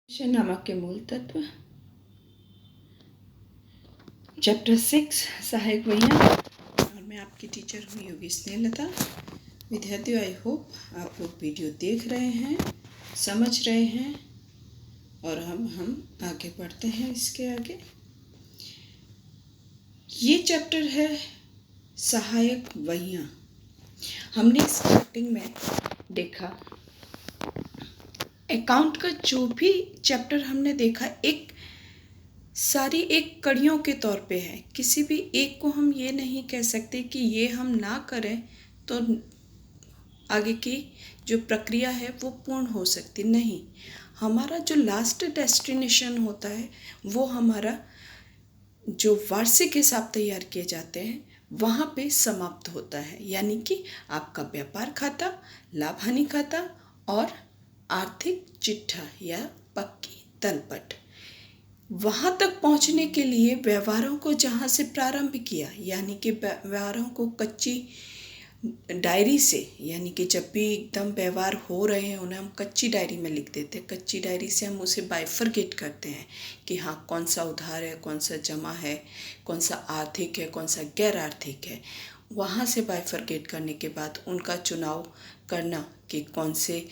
नमक के मूल तत्व। चैप्टर 6 सहायक वहियां। और मैं आपकी टीचर हूँ योगी स्नेहलता। विद्यार्थियों, आई होप आप लोग वीडियो देख रहे हैं, समझ रहे हैं और हम आगे बढ़ते हैं। इसके आगे ये चैप्टर है सहायक वहियां। हमने स्टार्टिंग में देखा अकाउंट का जो भी चैप्टर हमने देखा एक कड़ियों के तौर पे है। किसी भी एक को हम ये नहीं कह सकते कि ये हम ना करें तो आगे की जो प्रक्रिया है वो पूर्ण हो सकती नहीं। हमारा जो लास्ट डेस्टिनेशन होता है वो हमारा जो वार्षिक हिसाब तैयार किए जाते हैं वहाँ पे समाप्त होता है, यानी कि आपका व्यापार खाता, लाभ हानि खाता और आर्थिक चिट्ठा या पक्की तलपट। वहाँ तक पहुँचने के लिए व्यवहारों को जहाँ से प्रारंभ किया, यानी कि व्यवहारों को कच्ची डायरी से, यानी कि जब भी एकदम व्यवहार हो रहे हैं उन्हें हम कच्ची डायरी में लिख देते हैं। कच्ची डायरी से हम उसे बाइफरगेट करते हैं कि हाँ कौन सा उधार है, कौन सा जमा है, कौन सा आर्थिक है, कौन सा गैर आर्थिक है। वहाँ से बाइफरगेट करने के बाद उनका चुनाव करना कि कौन से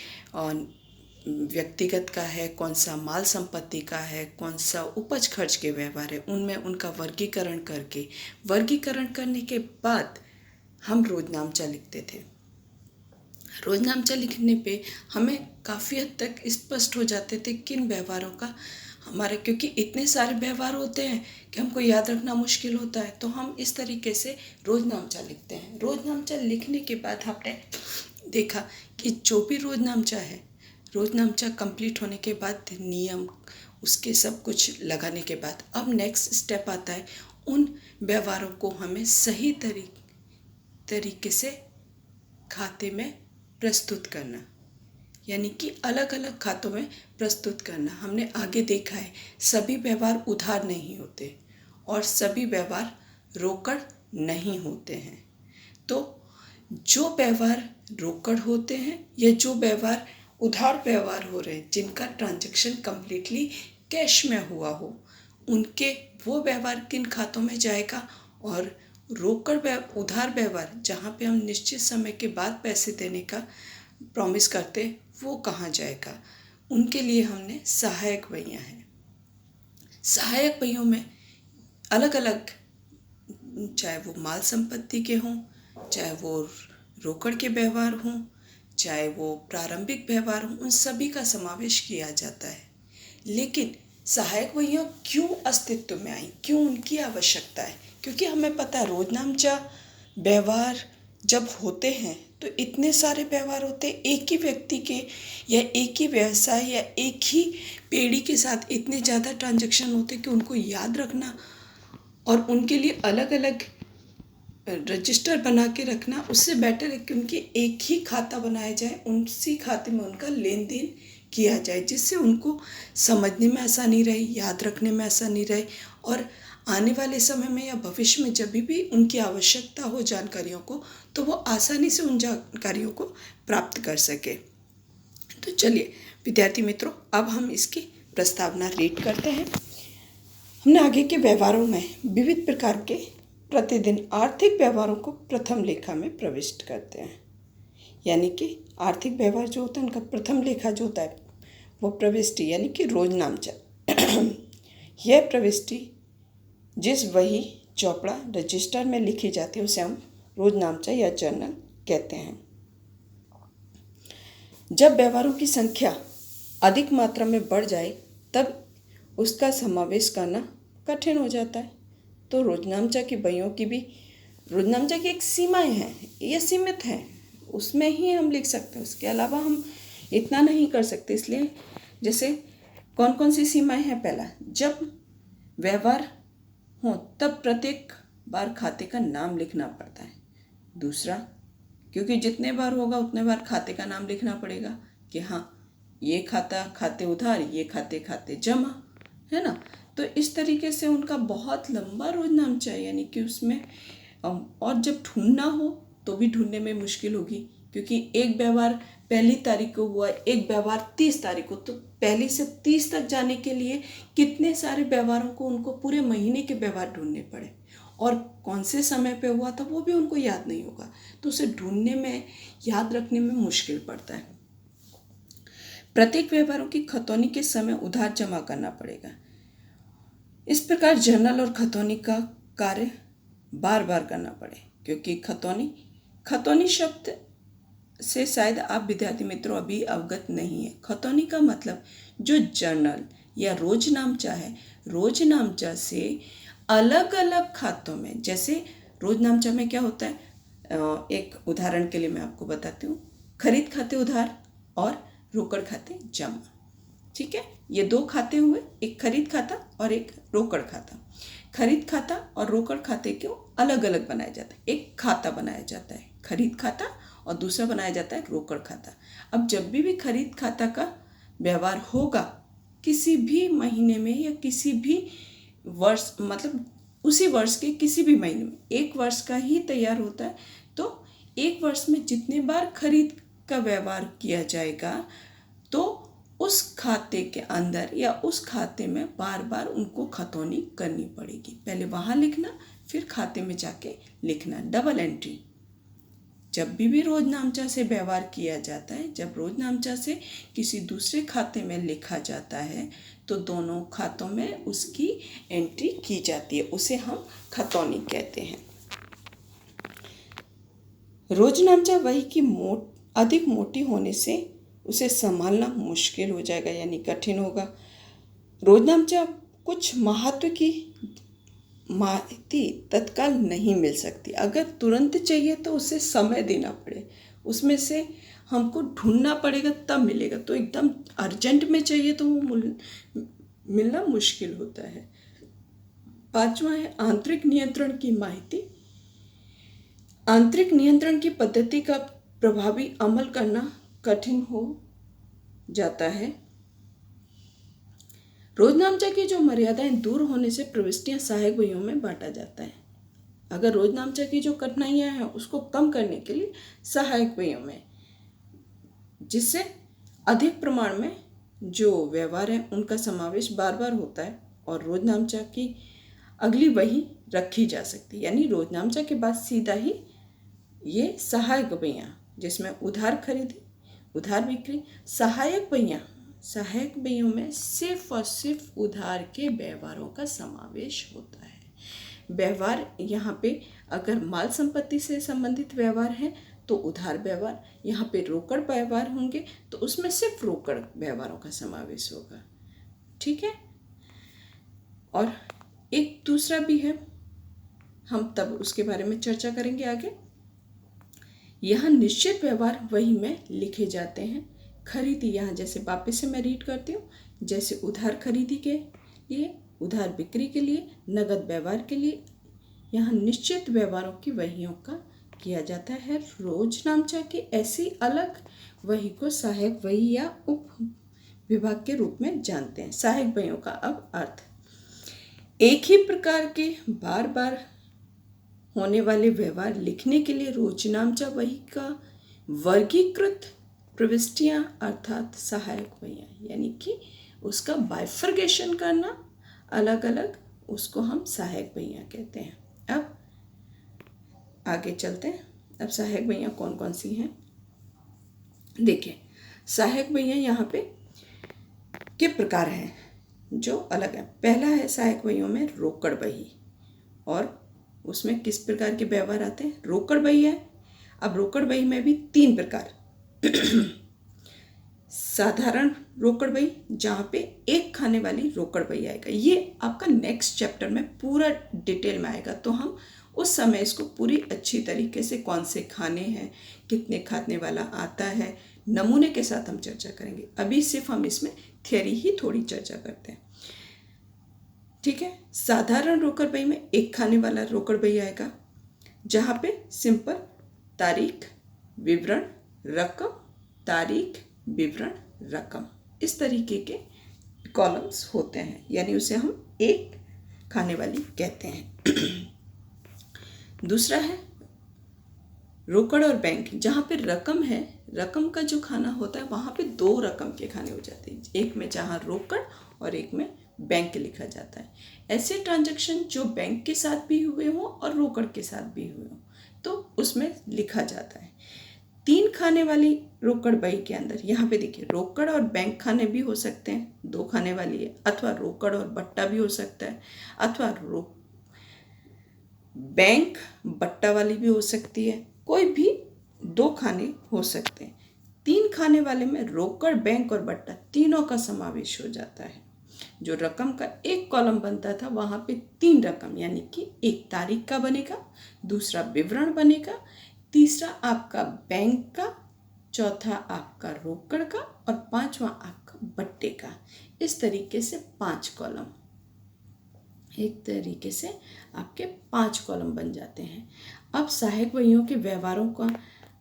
व्यक्तिगत का है, कौन सा माल संपत्ति का है, कौन सा उपज खर्च के व्यवहार है, उनमें उनका वर्गीकरण करने के बाद हम रोजनामचा लिखते थे। रोजनामचा लिखने पे हमें काफ़ी हद तक स्पष्ट हो जाते थे किन व्यवहारों का हमारे, क्योंकि इतने सारे व्यवहार होते हैं कि हमको याद रखना मुश्किल होता है, तो हम इस तरीके से रोजनामचा लिखते हैं। रोजनामचा लिखने के बाद हमने देखा कि जो भी रोजनामचा है, रोजनामचा कंप्लीट होने के बाद नियम उसके सब कुछ लगाने के बाद अब नेक्स्ट स्टेप आता है उन व्यवहारों को हमें सही तरीके से खाते में प्रस्तुत करना, यानी कि अलग अलग खातों में प्रस्तुत करना। हमने आगे देखा है सभी व्यवहार उधार नहीं होते और सभी व्यवहार रोकड़ नहीं होते हैं। तो जो व्यवहार रोकड़ होते हैं या जो व्यवहार उधार व्यवहार हो रहे हैं, जिनका ट्रांजैक्शन कम्प्लीटली कैश में हुआ हो, उनके वो व्यवहार किन खातों में जाएगा, और रोकड़ उधार व्यवहार जहाँ पे हम निश्चित समय के बाद पैसे देने का प्रॉमिस करते वो कहाँ जाएगा, उनके लिए हमने सहायक वहियां हैं। सहायक वहियों में अलग अलग, चाहे वो माल संपत्ति के हों, चाहे वो रोकड़ के व्यवहार हों, चाहे वो प्रारंभिक व्यवहार हों, उन सभी का समावेश किया जाता है। लेकिन सहायक वहियां क्यों अस्तित्व में आई, क्यों उनकी आवश्यकता है? क्योंकि हमें पता है रोजनामचा व्यवहार जब होते हैं तो इतने सारे व्यवहार होते हैं एक ही व्यक्ति के या एक ही व्यवसाय या एक ही पीढ़ी के साथ इतने ज़्यादा ट्रांजैक्शन होते हैं कि उनको याद रखना और उनके लिए अलग अलग रजिस्टर बना के रखना, उससे बेटर है कि उनकी एक ही खाता बनाया जाए, उसी खाते में उनका लेन देन किया जाए, जिससे उनको समझने में आसानी रहे, याद रखने में आसानी रहे और आने वाले समय में या भविष्य में जब भी उनकी आवश्यकता हो जानकारियों को, तो वो आसानी से उन जानकारियों को प्राप्त कर सके। तो चलिए विद्यार्थी मित्रों, अब हम इसकी प्रस्तावना रीड करते हैं। हमने आगे के व्यवहारों में विविध प्रकार के प्रतिदिन आर्थिक व्यवहारों को प्रथम लेखा में प्रविष्ट करते हैं, यानी कि आर्थिक व्यवहार जो होता है उनका प्रथम लेखा जो होता है वो प्रविष्टि, यानी कि रोजनामचा। यह प्रविष्टि जिस वही चौपड़ा रजिस्टर में लिखी जाती है उसे हम रोजनामचा या जर्नल कहते हैं। जब व्यवहारों की संख्या अधिक मात्रा में बढ़ जाए तब उसका समावेश करना कठिन हो जाता है। तो रोजनामचा की वहियों की भी, रोजनामचा की एक सीमाएं हैं, ये सीमित हैं, उसमें ही हम लिख सकते हैं, उसके अलावा हम इतना नहीं कर सकते। इसलिए जैसे कौन कौन सी सीमाएं हैं? पहला, जब व्यवहार हो तब प्रत्येक बार खाते का नाम लिखना पड़ता है। दूसरा, क्योंकि जितने बार होगा उतने बार खाते का नाम लिखना पड़ेगा कि हाँ ये खाता खाते उधार, ये खाते जमा, है ना। तो इस तरीके से उनका बहुत लंबा रोजनामचा है, यानी कि उसमें और जब ढूंढना हो तो भी ढूंढने में मुश्किल होगी, क्योंकि एक व्यवहार पहली तारीख को हुआ एक व्यवहार 30 तारीख को, तो पहली से 30 तक जाने के लिए कितने सारे व्यवहारों को उनको पूरे महीने के व्यवहार ढूंढने पड़े, और कौन से समय पे हुआ था वो भी उनको याद नहीं होगा, तो उसे ढूंढने में, याद रखने में मुश्किल पड़ता है। प्रत्येक व्यवहारों की खतौनी के समय उधार जमा करना पड़ेगा। इस प्रकार जर्नल और खतौनी का कार्य बार बार करना पड़े, क्योंकि खतौनी शब्द से शायद आप विद्यार्थी मित्रों अभी अवगत नहीं है। खतौनी का मतलब जो जर्नल या रोजनामचा है, रोजनामचा से अलग अलग खातों में, जैसे रोजनामचा में क्या होता है, एक उदाहरण के लिए मैं आपको बताती हूँ, खरीद खाते उधार और रोकड़ खाते जमा। ठीक है, ये दो खाते हुए, एक खरीद खाता और एक रोकड़ खाता। खरीद खाता और रोकड़ खाते को अलग अलग बनाया जाता है, एक खाता बनाया जाता है खरीद खाता और दूसरा बनाया जाता है रोकड़ खाता। अब जब भी खरीद खाता का व्यवहार होगा किसी भी महीने में या किसी भी वर्ष, मतलब उसी वर्ष के किसी भी महीने में, एक वर्ष का ही तैयार होता है, तो एक वर्ष में जितने बार खरीद का व्यवहार किया जाएगा तो उस खाते के अंदर या उस खाते में बार बार उनको खतौनी करनी पड़ेगी। पहले वहाँ लिखना, फिर खाते में जाके लिखना, डबल एंट्री। जब भी रोजनामचा से व्यवहार किया जाता है, जब रोजनामचा से किसी दूसरे खाते में लिखा जाता है तो दोनों खातों में उसकी एंट्री की जाती है, उसे हम खतौनी कहते हैं। रोजनामचा वही की अधिक मोटी होने से उसे संभालना मुश्किल हो जाएगा, यानी कठिन होगा। रोजनामचा कुछ महत्व की माहिती तत्काल नहीं मिल सकती, अगर तुरंत चाहिए तो उसे समय देना पड़े, उसमें से हमको ढूंढना पड़ेगा तब मिलेगा। तो एकदम अर्जेंट में चाहिए तो वो मिलना मुश्किल होता है। पांचवा है आंतरिक नियंत्रण की माहिती। आंतरिक नियंत्रण की पद्धति का प्रभावी अमल करना कठिन हो जाता है। रोजनामचा की जो मर्यादाएं दूर होने से प्रविष्टियां सहायक वहियों में बांटा जाता है। अगर रोजनामचा की जो कठिनाइयां हैं उसको कम करने के लिए सहायक वहियों में, जिससे अधिक प्रमाण में जो व्यवहार है उनका समावेश बार बार होता है और रोजनामचा की अगली वही रखी जा सकती है। यानी रोजनामचा के बाद सीधा ही ये सहायक वहियां, जिसमें उधार खरीदी, उधार बिक्री, सहायक वहियों में सिर्फ और सिर्फ उधार के व्यवहारों का समावेश होता है। व्यवहार यहाँ पे अगर माल संपत्ति से संबंधित व्यवहार है तो उधार व्यवहार, यहाँ पे रोकड़ व्यवहार होंगे तो उसमें सिर्फ रोकड़ व्यवहारों का समावेश होगा। ठीक है, और एक दूसरा भी है, हम तब उसके बारे में चर्चा करेंगे आगे। यहाँ निश्चित व्यवहार वही में लिखे जाते हैं। खरीदी, यहाँ जैसे वापस से मैं रीड करती हूँ, जैसे उधार खरीदी के लिए, उधार बिक्री के लिए, नगद व्यवहार के लिए यहाँ निश्चित व्यवहारों की वहियों का किया जाता है। रोजनामचा की ऐसी अलग वही को सहायक वही या उप विभाग के रूप में जानते हैं। सहायक वहियों का अब अर्थ, एक ही प्रकार के बार बार होने वाले व्यवहार लिखने के लिए रोजनामचा वही का वर्गीकृत प्रविष्टियां अर्थात सहायक वहियां, यानी कि उसका बाइफर्केशन करना अलग अलग, उसको हम सहायक वहियां कहते हैं। अब आगे चलते हैं। अब सहायक वहियां कौन कौन सी हैं देखिए। सहायक वहियां यहाँ पे के प्रकार हैं जो अलग है। पहला है सहायक वहियों में रोकड़ वही, और उसमें किस प्रकार के व्यवहार आते हैं, रोकड़ वही है। अब रोकड़ वही में भी 3 प्रकार, साधारण रोकड़ वही जहाँ पे एक खाने वाली रोकड़ वही आएगा, ये आपका नेक्स्ट चैप्टर में पूरा डिटेल में आएगा, तो हम उस समय इसको पूरी अच्छी तरीके से कौन से खाने हैं, कितने खाने वाला आता है, नमूने के साथ हम चर्चा करेंगे। अभी सिर्फ हम इसमें थियरी ही थोड़ी चर्चा करते हैं। ठीक है, साधारण रोकड़ वही में एक खाने वाला रोकड़ वही आएगा, जहाँ पे सिंपल तारीख विवरण रकम, तारीख विवरण रकम, इस तरीके के कॉलम्स होते हैं, यानी उसे हम एक खाने वाली कहते हैं। दूसरा है रोकड़ और बैंक, जहाँ पे रकम है, रकम का जो खाना होता है वहाँ पे 2 रकम के खाने हो जाते हैं, एक में जहाँ रोकड़ और एक में बैंक लिखा जाता है। ऐसे ट्रांजैक्शन जो बैंक के साथ भी हुए हों और रोकड़ के साथ भी हुए हों तो उसमें लिखा जाता है। 3 खाने वाली रोकड़ बही के अंदर, यहाँ पे देखिए रोकड़ और बैंक खाने भी हो सकते हैं, 2 खाने वाली है, अथवा रोकड़ और बट्टा भी हो सकता है, अथवा बैंक बट्टा वाली भी हो सकती है, कोई भी 2 खाने हो सकते हैं। 3 खाने वाले में रोकड़, बैंक और बट्टा तीनों का समावेश हो जाता है। जो रकम का एक कॉलम बनता था वहाँ पे 3 रकम, यानी कि एक तारीख का बनेगा, दूसरा विवरण बनेगा, तीसरा आपका बैंक का, चौथा आपका रोकड़ का और पांचवा आपका बट्टे का। इस तरीके से 5 कॉलम, एक तरीके से आपके 5 कॉलम बन जाते हैं। अब सहायक वहियों के व्यवहारों का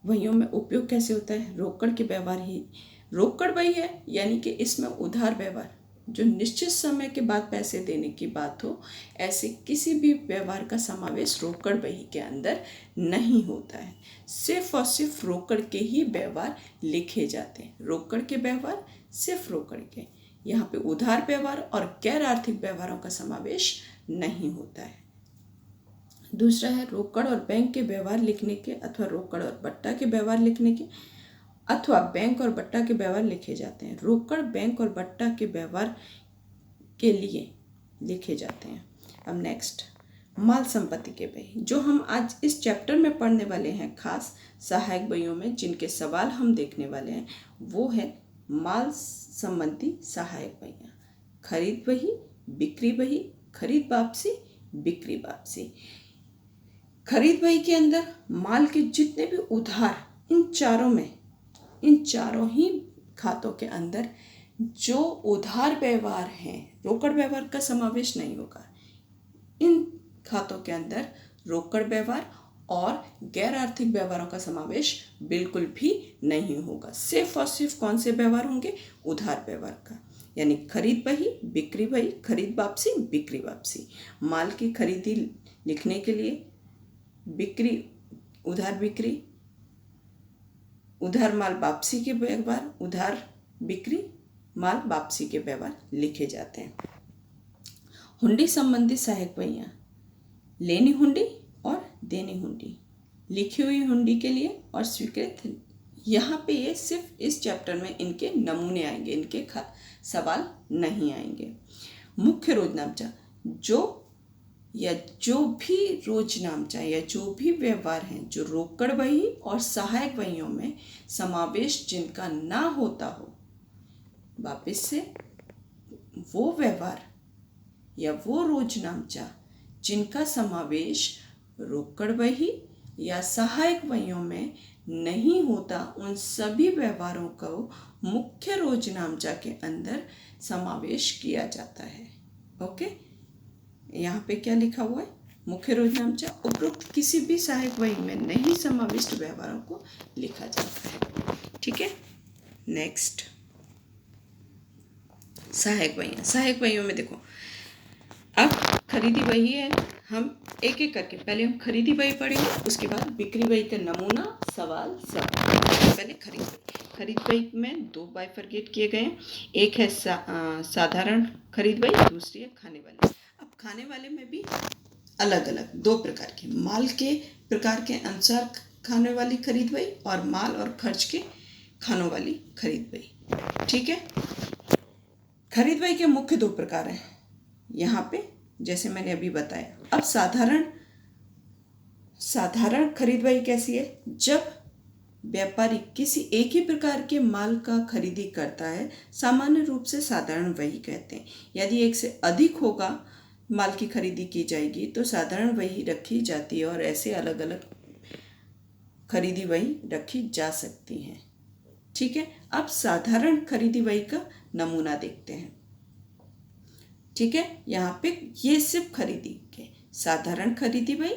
वहियों में उपयोग कैसे होता है? रोकड़ के व्यवहार ही रोकड़ वही है, यानी कि इसमें उधार व्यवहार, जो निश्चित समय के बाद पैसे देने की बात हो, ऐसे किसी भी व्यवहार का समावेश रोकड़ वही के अंदर नहीं होता है। सिर्फ और सिर्फ रोकड़ के ही व्यवहार लिखे जाते हैं। रोकड़ के व्यवहार सिर्फ रोकड़ के, यहाँ पे उधार व्यवहार और गैर आर्थिक व्यवहारों का समावेश नहीं होता है। दूसरा है रोकड़ और बैंक के व्यवहार लिखने के, अथवा रोकड़ और बट्टा के व्यवहार लिखने के, अथवा बैंक और बट्टा के व्यवहार लिखे जाते हैं। रोकड़, बैंक और बट्टा के व्यवहार के लिए लिखे जाते हैं। अब नेक्स्ट, माल संपत्ति के बही, जो हम आज इस चैप्टर में पढ़ने वाले हैं, खास सहायक बहियों में जिनके सवाल हम देखने वाले हैं, वो है माल संबंधी सहायक बहियाँ। खरीद बही, बिक्री बही, खरीद वापसी, बिक्री वापसी। खरीद बही के अंदर माल के जितने भी उधार, इन चारों ही खातों के अंदर जो उधार व्यवहार हैं, रोकड़ व्यवहार का समावेश नहीं होगा। इन खातों के अंदर रोकड़ व्यवहार और गैर आर्थिक व्यवहारों का समावेश बिल्कुल भी नहीं होगा। सिर्फ और सिर्फ कौन से व्यवहार होंगे? उधार व्यवहार का, यानी खरीद बही, बिक्री बही, खरीद वापसी, बिक्री वापसी। माल की खरीदी लिखने के लिए बिक्री, उधार बिक्री, उधार माल वापसी के व्यवहार, उधार बिक्री, माल वापसी के व्यवहार लिखे जाते हैं। हुंडी संबंधी सहायक बहियाँ, लेनी हुंडी और देनी हुंडी। लिखी हुई हुंडी के लिए और स्वीकृत, यहाँ पे ये सिर्फ इस चैप्टर में इनके नमूने आएंगे, इनके सवाल नहीं आएंगे। मुख्य रोजनामचा, जो भी रोजनामचा या जो भी व्यवहार हैं जो रोकड़ बही और सहायक बहियों में समावेश जिनका ना होता हो, वापस से वो व्यवहार या वो रोजनामचा जिनका समावेश रोकड़ बही या सहायक बहियों में नहीं होता, उन सभी व्यवहारों को मुख्य रोजनामचा के अंदर समावेश किया जाता है। ओके, यहाँ पे क्या लिखा हुआ है? मुख्य रोजनामचा उपरोक्त किसी भी सहायक बही में नहीं समाविष्ट व्यवहारों को लिखा जाता है। ठीक है, नेक्स्ट, सहायक बहियाँ। सहायक बहियों में देखो, अब खरीदी बही है, हम एक एक करके पहले हम खरीदी बही पढ़ेंगे, उसके बाद बिक्री बही का नमूना, सवाल, सब। पहले खरीद बही में 2 बाइफरकेट किए गए हैं। एक है साधारण खरीद बही, दूसरी है खाने वाली। अब खाने वाले में भी अलग अलग 2 प्रकार के, माल के प्रकार के अनुसार खाने वाली खरीद बही और माल और खर्च के खानों वाली खरीद बही। ठीक है, खरीद बही के मुख्य 2 प्रकार हैं यहाँ पे, जैसे मैंने अभी बताया। अब साधारण खरीद बही कैसी है? जब व्यापारी किसी एक ही प्रकार के माल का खरीदी करता है, सामान्य रूप से साधारण बही कहते हैं। यदि एक से अधिक होगा माल की खरीदी की जाएगी तो साधारण बही रखी जाती है और ऐसे अलग अलग खरीदी बही रखी जा सकती हैं। ठीक है, अब साधारण खरीदी बही का नमूना देखते हैं। ठीक है, यहाँ पे ये सिर्फ खरीदी के साधारण खरीदी बही,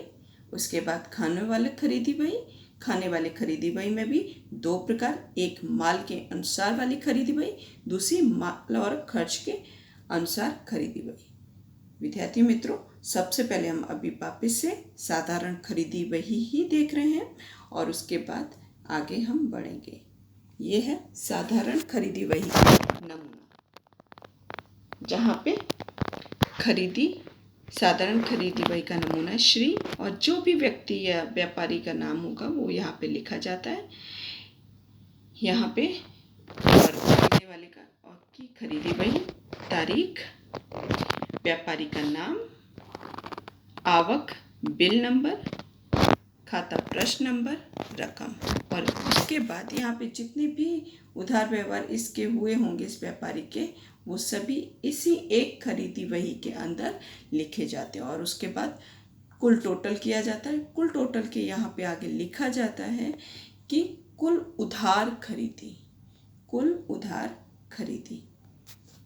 उसके बाद खाने वाले खरीदी बही। खाने वाले खरीदी बही में भी 2 प्रकार, एक माल के अनुसार वाली खरीदी बही, दूसरी माल और खर्च के अनुसार खरीदी बही। विद्यार्थी मित्रों, सबसे पहले हम अभी वापस से साधारण खरीदी बही ही देख रहे हैं और उसके बाद आगे हम बढ़ेंगे। ये है साधारण खरीदी वही का नमूना, जहाँ पे साधारण खरीदी वही का नमूना है श्री, और जो भी व्यक्ति या व्यापारी का नाम होगा वो यहाँ पे लिखा जाता है। यहाँ पे और खरीदने वाले का और की खरीदी वही, तारीख, व्यापारी का नाम, आवक, बिल नंबर, खाता प्रश्न नंबर, रकम। और उसके बाद यहाँ पे जितने भी उधार व्यवहार इसके हुए होंगे इस व्यापारी के, वो सभी इसी एक खरीदी वही के अंदर लिखे जाते हैं। और उसके बाद कुल टोटल किया जाता है। कुल टोटल के यहाँ पे आगे लिखा जाता है कि कुल उधार खरीदी।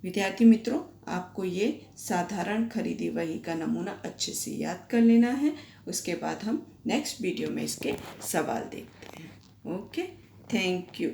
विद्यार्थी मित्रों, आपको ये साधारण खरीदी वही का नमूना अच्छे से याद कर लेना है। उसके बाद हम नेक्स्ट वीडियो में इसके सवाल देखते हैं। Okay, thank you.